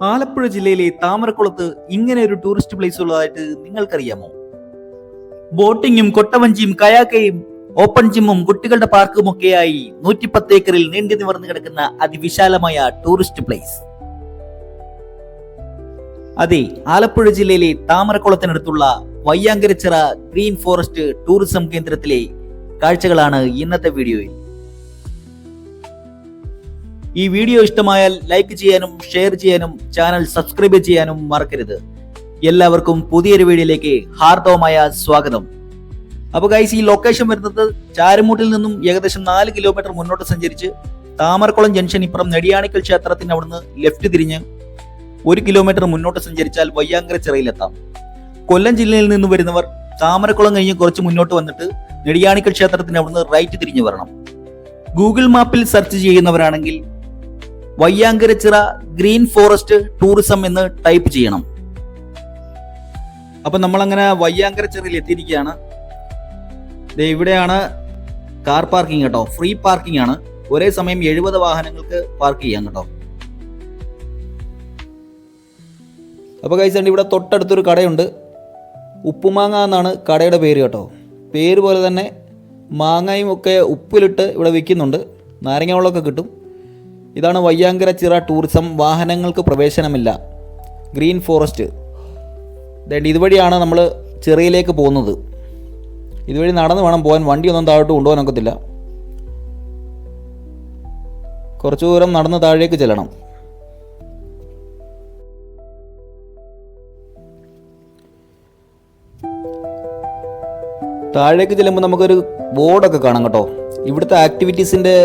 ആലപ്പുഴ ജില്ലയിലെ താമരക്കുളത്ത് ഇങ്ങനെ ഒരു ടൂറിസ്റ്റ് പ്ലേസ് ഉള്ളതായിട്ട് നിങ്ങൾക്കറിയാമോ? ബോട്ടിങ്ങും കൊട്ടവഞ്ചിയും കയാക്കയും ഓപ്പൺ ജിമ്മും കുട്ടികളുടെ പാർക്കും ഒക്കെയായി 110 ഏക്കറിൽ നീണ്ടു നിവർന്നു കിടക്കുന്ന അതിവിശാലമായ ടൂറിസ്റ്റ് പ്ലേസ്. അതെ, ആലപ്പുഴ ജില്ലയിലെ താമരക്കുളത്തിനടുത്തുള്ള വയ്യാങ്കരച്ചിറ ഗ്രീൻ ഫോറസ്റ്റ് ടൂറിസം കേന്ദ്രത്തിലെ കാഴ്ചകളാണ് ഇന്നത്തെ വീഡിയോയിൽ. ഈ വീഡിയോ ഇഷ്ടമായാൽ ലൈക്ക് ചെയ്യാനും ഷെയർ ചെയ്യാനും ചാനൽ സബ്സ്ക്രൈബ് ചെയ്യാനും മറക്കരുത്. എല്ലാവർക്കും പുതിയൊരു വീഡിയോയിലേക്ക് ഹാർദവമായ സ്വാഗതം. അപ്പോൾ ഗൈസ്, ഈ ലൊക്കേഷൻ വരുന്നത് ചാരുമൂട്ടിൽ നിന്നും ഏകദേശം 4 കിലോമീറ്റർ മുന്നോട്ട് സഞ്ചരിച്ച് താമരക്കുളം ജംഗ്ഷൻ ഇപ്പുറം നെടിയാണിക്കൽ ക്ഷേത്രത്തിന് അവിടുന്ന് ലെഫ്റ്റ് തിരിഞ്ഞ് 1 കിലോമീറ്റർ മുന്നോട്ട് സഞ്ചരിച്ചാൽ വയ്യാങ്കരച്ചിറയിലെത്താം. കൊല്ലം ജില്ലയിൽ നിന്ന് വരുന്നവർ താമരക്കുളം കഴിഞ്ഞ് കുറച്ച് മുന്നോട്ട് വന്നിട്ട് നെടിയാണിക്കൽ ക്ഷേത്രത്തിന് അവിടുന്ന് റൈറ്റ് തിരിഞ്ഞു വരണം. ഗൂഗിൾ മാപ്പിൽ സെർച്ച് ചെയ്യുന്നവരാണെങ്കിൽ വയ്യാങ്കരച്ചിറ ഗ്രീൻ ഫോറസ്റ്റ് ടൂറിസം എന്ന് ടൈപ്പ് ചെയ്യണം. അപ്പൊ നമ്മളങ്ങനെ വയ്യാങ്കരച്ചിറയിൽ എത്തിയിരിക്കുകയാണ്. ഇവിടെയാണ് കാർ പാർക്കിംഗ് കേട്ടോ, ഫ്രീ പാർക്കിംഗ് ആണ്. ഒരേ സമയം 70 വാഹനങ്ങൾക്ക് പാർക്ക് ചെയ്യാം കേട്ടോ. അപ്പോൾ ഗൈസ്, ഇവിടെ തൊട്ടടുത്തൊരു കടയുണ്ട്. ഉപ്പുമാങ്ങ എന്നാണ് കടയുടെ പേര് കേട്ടോ. പേര് പോലെ തന്നെ മാങ്ങയും ഒക്കെ ഉപ്പിലിട്ട് ഇവിടെ വിൽക്കുന്നുണ്ട്. നാരങ്ങ വെള്ളമൊക്കെ കിട്ടും. ഇതാണ് വയ്യാങ്കരച്ചിറ ടൂറിസം. വാഹനങ്ങൾക്ക് പ്രവേശനമില്ല, ഗ്രീൻ ഫോറസ്റ്റ്. ഇതുവഴിയാണ് നമ്മൾ ചിറയിലേക്ക് പോകുന്നത്. ഇതുവഴി നടന്ന് വേണം പോകാൻ. വണ്ടിയൊന്നും താഴോട്ട് കൊണ്ടുപോകാൻ ഒക്കത്തില്ല. കുറച്ചു ദൂരം നടന്ന് താഴേക്ക് ചെല്ലണം. താഴേക്ക് ചെല്ലുമ്പോൾ നമുക്കൊരു ബോർഡൊക്കെ കാണാം കേട്ടോ. ഇവിടുത്തെ ആക്ടിവിറ്റീസിൻ്റെ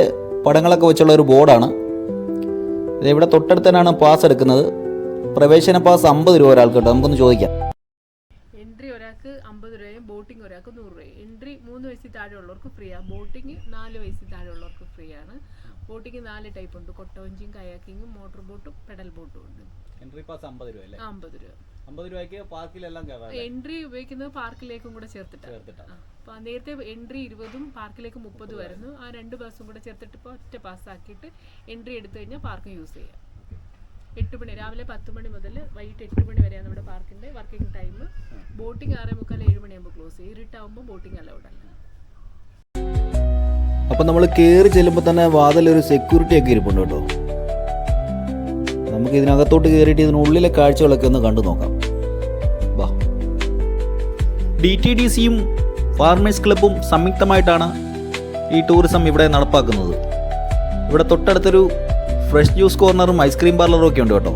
പടങ്ങളൊക്കെ വെച്ചുള്ള ഒരു ബോർഡാണ്. ഇവിടെ തൊട്ടടുത്ത് തന്നെയാണ് പാസ് എടുക്കുന്നത്. പ്രവേശന പാസ് 50 രൂപ ഒരാൾക്ക് കേട്ടോ. നമുക്കൊന്ന് ചോദിക്കാം. എൻട്രി ഒരാൾക്ക് 50 രൂപയും ബോട്ടിംഗ് ഒരാൾക്ക് 100 രൂപയും. എൻട്രി 3 വയസ്സിൽ താഴെയുള്ളവർക്ക് ഫ്രീ ആണ്. ബോട്ടിംഗ് 4 വയസ്സിൽ താഴെയുള്ളവർക്ക് ഫ്രീ ആണ്. ബോട്ടിംഗ് 4 ടൈപ്പ് ഉണ്ട്: കൊട്ടവഞ്ചിയും കയാക്കിങ്ങും മോട്ടോർ ബോട്ടും പെഡൽ ബോട്ടും ഉണ്ട്. എൻട്രി പാസ് 50 രൂപ അല്ലേ? 50 രൂപ. 50 രൂപയ്ക്ക് പാർക്കിലെല്ലാം കയറാം. എൻട്രി ഉപയോഗിക്കുന്നത് പാർക്കിലേക്കും കൂടെ ചേർത്തിട്ടാണ്. അപ്പോൾ നേരത്തെ എൻട്രി 20ഉം പാർക്കിലേക്ക് 30 വരുന്നു. ആ 2 ബസ്സും കൂടെ ചേർത്തിട്ട് ഇപ്പോൾ ഒറ്റ പാസ്സാക്കിയിട്ട് എൻട്രി എടുത്തു കഴിഞ്ഞാൽ പാർക്ക് യൂസ് ചെയ്യാം. 8 മണി, രാവിലെ 10 മണി മുതൽ വൈകിട്ട് 8 മണി വരെയാണ് നമ്മുടെ പാർക്കിൻ്റെ വർക്കിംഗ് ടൈം. ബോട്ടിംഗ് 6:45 7 മണിയാകുമ്പോൾ ക്ലോസ് ചെയ്യും. ഇരുട്ടാകുമ്പോൾ ബോട്ടിംഗ് അലൗഡ് അല്ല. അപ്പം നമ്മൾ കയറി ചെല്ലുമ്പോൾ തന്നെ വാതിലൊരു സെക്യൂരിറ്റി ഒക്കെ ഇരിപ്പുണ്ട് കേട്ടോ. നമുക്ക് ഇതിനകത്തോട്ട് കയറിയിട്ട് ഇതിനുള്ളിലെ കാഴ്ചകളൊക്കെ ഒന്ന് കണ്ടു നോക്കാം. വാ. DTDCയും ഫാർമേഴ്സ് ക്ലബ്ബും സംയുക്തമായിട്ടാണ് ഈ ടൂറിസം ഇവിടെ നടപ്പാക്കുന്നത്. ഇവിടെ തൊട്ടടുത്തൊരു ഫ്രഷ് ജ്യൂസ് കോർണറും ഐസ്ക്രീം പാർലറും ഒക്കെ ഉണ്ട് കേട്ടോ.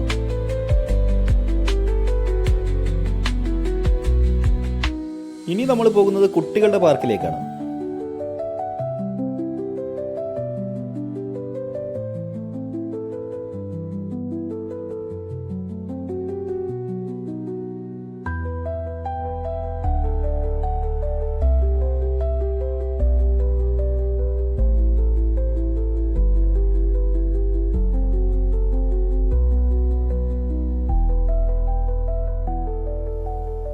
ഇനി നമ്മൾ പോകുന്നത് കുട്ടികളുടെ പാർക്കിലേക്കാണ്.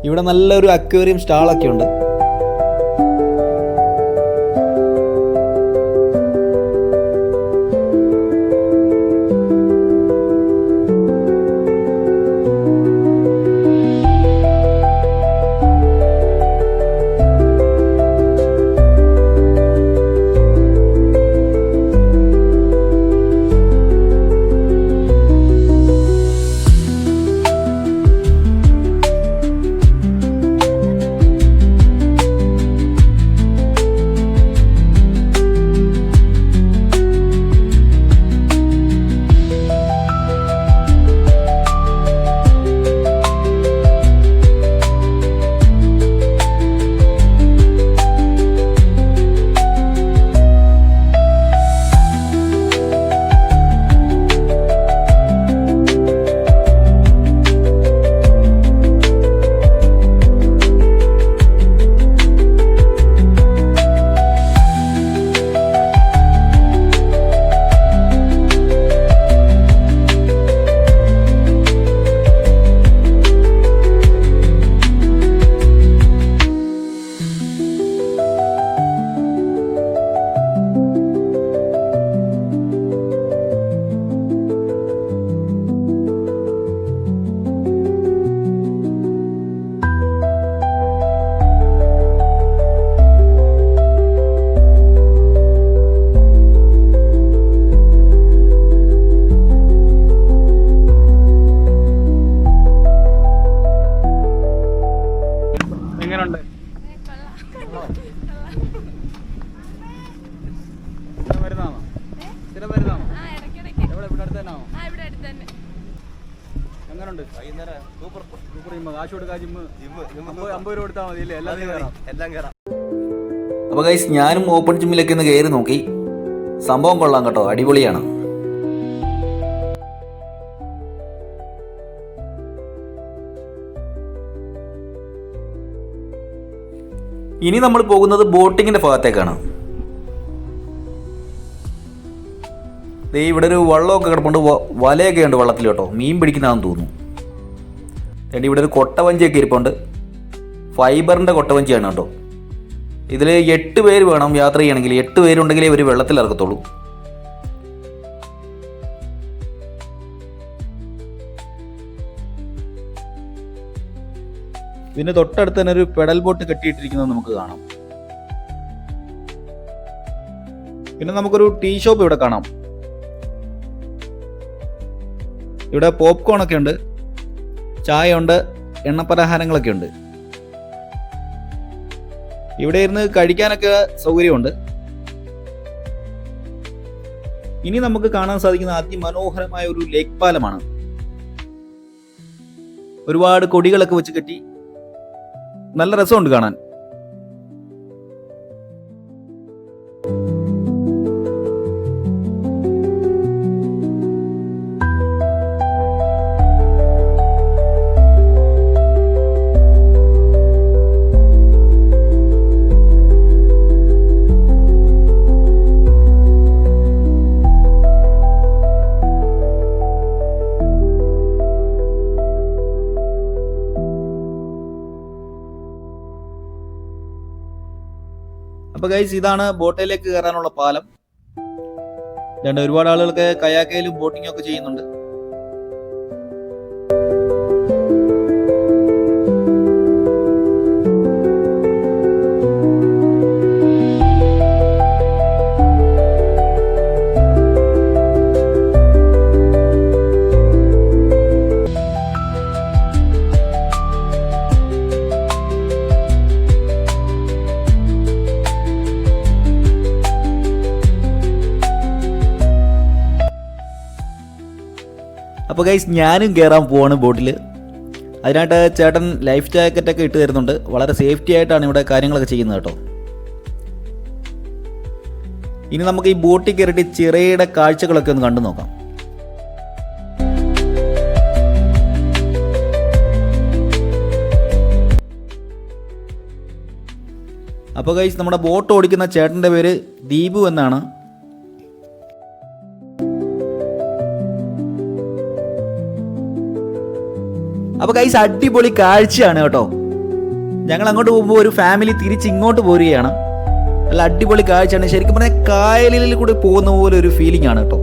ഇവിടെ നല്ലൊരു അക്വേറിയം സ്റ്റാളൊക്കെ ഉണ്ട്. എങ്ങനെയുണ്ട്? സൂപ്പർ. കാശ് കൊടുക്കാൻ ജിമ്മ് 50 രൂപ കൊടുത്താൽ മതി അല്ലേ? എല്ലാം കയറാം. അപ്പോൾ ഗൈസ് ഞാനും ഓപ്പൺ ജിമ്മിലേക്ക് ഒന്ന് കയറി നോക്കി. സംഭവം കൊള്ളാം കേട്ടോ, അടിപൊളിയാണ്. ഇനി നമ്മൾ പോകുന്നത് ബോട്ടിങ്ങിന്റെ ഭാഗത്തേക്കാണ്. ഇവിടെ ഒരു വള്ളമൊക്കെ കിടപ്പുണ്ട്, വലയൊക്കെ ഉണ്ട് വള്ളത്തിൽ കേട്ടോ, മീൻ പിടിക്കുന്നതാണെന്ന് തോന്നുന്നു. ഇവിടെ ഒരു കൊട്ടവഞ്ചിയൊക്കെ ഇരിപ്പുണ്ട്, ഫൈബറിൻ്റെ കൊട്ടവഞ്ചിയാണ് കേട്ടോ. ഇതിൽ 8 പേര് വേണം യാത്ര ചെയ്യണമെങ്കിൽ. 8 പേരുണ്ടെങ്കിലേ ഇവർ വെള്ളത്തിൽ ഇറക്കത്തുള്ളൂ. ഇതിന് തൊട്ടടുത്ത് തന്നെ ഒരു പെഡൽ ബോട്ട് കെട്ടിയിട്ടിരിക്കുന്നത് നമുക്ക് കാണാം. പിന്നെ നമുക്കൊരു ടീ ഷോപ്പ് ഇവിടെ കാണാം. ഇവിടെ പോപ്കോൺ ഒക്കെ ഉണ്ട്, ചായ ഉണ്ട്, എണ്ണപ്പലഹാരങ്ങളൊക്കെ ഉണ്ട്. ഇവിടെ ഇരുന്ന് കഴിക്കാനൊക്കെ സൗകര്യമുണ്ട്. ഇനി നമുക്ക് കാണാൻ സാധിക്കുന്ന അതിമനോഹരമായ ഒരു ലേക്ക് പാലമാണ്. ഒരുപാട് കൊടികളൊക്കെ വെച്ച് കെട്ടി നല്ല രസമുണ്ട് കാണാൻ. അപ്പോൾ ഗൈസ് ഇതാണ് ബോട്ടിലേക്ക് കയറാനുള്ള പാലം. ഒരുപാട് ആളുകൾക്ക് കയാക്കയിലും ബോട്ടിങ്ങും ഒക്കെ ചെയ്യുന്നുണ്ട്. അപ്പോൾ ഗൈസ് ഞാനും കയറാൻ പോവാണ് ബോട്ടിൽ. അതിനായിട്ട് ചേട്ടൻ ലൈഫ് ജാക്കറ്റൊക്കെ ഇട്ട് തരുന്നുണ്ട്. വളരെ സേഫ്റ്റി ആയിട്ടാണ് ഇവിടെ കാര്യങ്ങളൊക്കെ ചെയ്യുന്നത് കേട്ടോ. ഇനി നമുക്ക് ഈ ബോട്ടിൽ കയറിയിട്ട് ചിറയുടെ കാഴ്ചകളൊക്കെ ഒന്ന് കണ്ടു നോക്കാം. അപ്പോൾ ഗൈസ് നമ്മുടെ ബോട്ട് ഓടിക്കുന്ന ചേട്ടൻ്റെ പേര് ദീപു എന്നാണ്. അപ്പോൾ ഗൈസ് അടിപൊളി കാഴ്ചയാണ് കേട്ടോ. ഞങ്ങൾ അങ്ങോട്ട് പോകുമ്പോൾ ഒരു ഫാമിലി തിരിച്ച് ഇങ്ങോട്ട് പോരുകയാണ്. നല്ല അടിപൊളി കാഴ്ചയാണ്. ശരിക്കും പറഞ്ഞാൽ കായലിൽ കൂടി പോകുന്ന പോലെ ഒരു ഫീലിംഗ് ആണ് കേട്ടോ.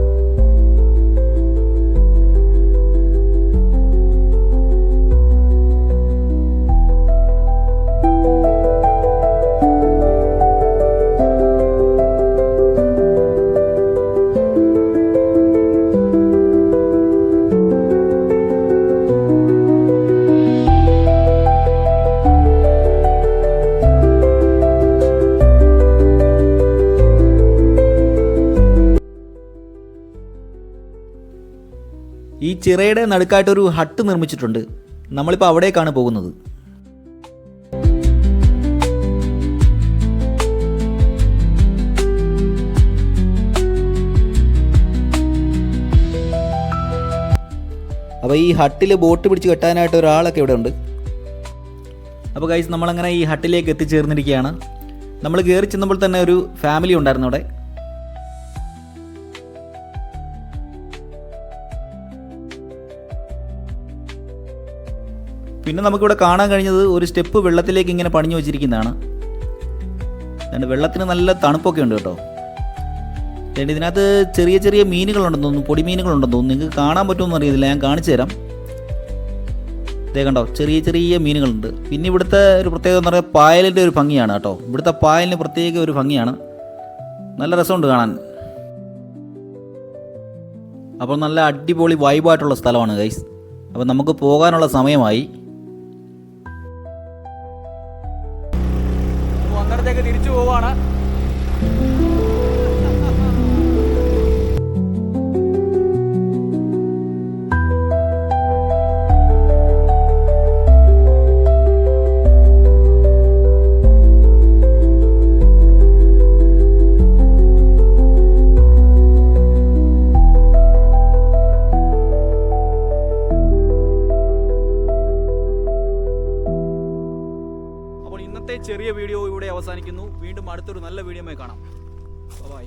ഈ ചിറയുടെ നടുക്കായിട്ടൊരു ഹട്ട് നിർമ്മിച്ചിട്ടുണ്ട്. നമ്മളിപ്പോൾ അവിടേക്കാണ് പോകുന്നത്. അപ്പോൾ ഈ ഹട്ടിൽ ബോട്ട് പിടിച്ച് കെട്ടാനായിട്ട് ഒരാളൊക്കെ ഇവിടെ ഉണ്ട്. അപ്പോൾ ഗൈസ് നമ്മളങ്ങനെ ഈ ഹട്ടിലേക്ക് എത്തിച്ചേർന്നിരിക്കുകയാണ്. നമ്മൾ കയറി ചെന്നപ്പോൾ തന്നെ ഒരു ഫാമിലി ഉണ്ടായിരുന്നു അവിടെ. പിന്നെ നമുക്കിവിടെ കാണാൻ കഴിഞ്ഞത് ഒരു സ്റ്റെപ്പ് വെള്ളത്തിലേക്ക് ഇങ്ങനെ പണിഞ്ഞു വെച്ചിരിക്കുന്നതാണ്. വെള്ളത്തിന് നല്ല തണുപ്പൊക്കെ ഉണ്ട് കേട്ടോ. ഇതിനകത്ത് ചെറിയ ചെറിയ മീനുകളുണ്ടെന്ന് തോന്നുന്നു, പൊടി മീനുകളുണ്ടെന്ന് തോന്നുന്നു. നിങ്ങൾക്ക് കാണാൻ പറ്റുമെന്ന് അറിയത്തില്ല, ഞാൻ കാണിച്ചു തരാം. ഇതേ കണ്ടോ, ചെറിയ ചെറിയ മീനുകളുണ്ട്. പിന്നെ ഇവിടുത്തെ ഒരു പ്രത്യേകത എന്ന് പറയുന്നത് പായലിൻ്റെ ഒരു ഭംഗിയാണ് കേട്ടോ. ഇവിടുത്തെ പായലിന് പ്രത്യേക ഒരു ഭംഗിയാണ്, നല്ല രസമുണ്ട് കാണാൻ. അപ്പോൾ നല്ല അടിപൊളി വൈബായിട്ടുള്ള സ്ഥലമാണ് ഗൈസ്. അപ്പോൾ നമുക്ക് പോകാനുള്ള സമയമായി. അന്നേരത്തേക്ക് തിരിച്ചു പോവാണ്. ചെറിയ വീഡിയോ ഇവിടെ അവസാനിക്കുന്നു. വീണ്ടും അടുത്തൊരു നല്ല വീഡിയോയുമായി കാണാം. ബൈ.